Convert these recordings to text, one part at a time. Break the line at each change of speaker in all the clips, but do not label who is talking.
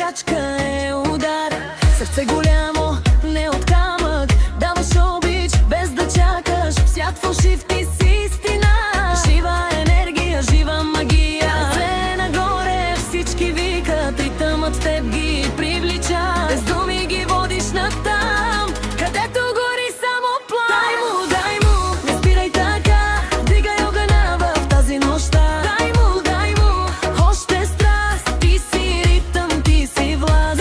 крачка е удар. Сърце голямо, не от камък. Даваш обич, без да чакаш. Свят фалшив, ти си истина. Жива енергия, жива магия. Ръце нагоре, всички викат. Ритъмът в теб ги привлича. Без думи ги водиш натам, където гори само план. Дай му, не спирай така. Дигай огъня в тази нощта. Дай му, още страст. Ти си ритъм, ти си власт.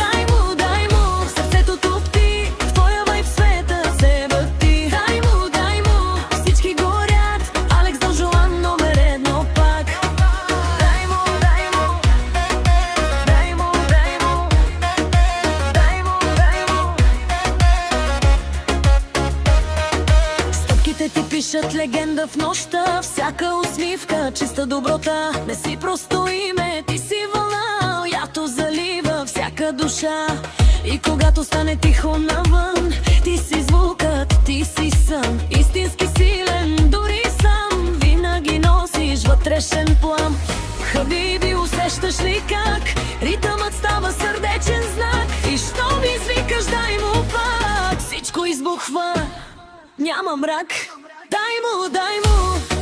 Дай му, сърцето топти. В твоя вайб света се върти. Дай му, всички горят. Алекс Дон Жуан номер едно пак. Дай му. Стъпките ти пишат легенда в нощта. Всяка усмивка, чиста доброта. Не си просто име, ти си вълна. Ято залива всяка душа. И когато стане тихо навън, ти си звукът, ти си сън. Истински силен, дори сам. Винаги носиш вътрешен плам. Хабиби, усещаш ли как ритъмът става сърдечен знак? И щом извикаш, дай му пак. Всичко избухва, няма мрак. Дай му.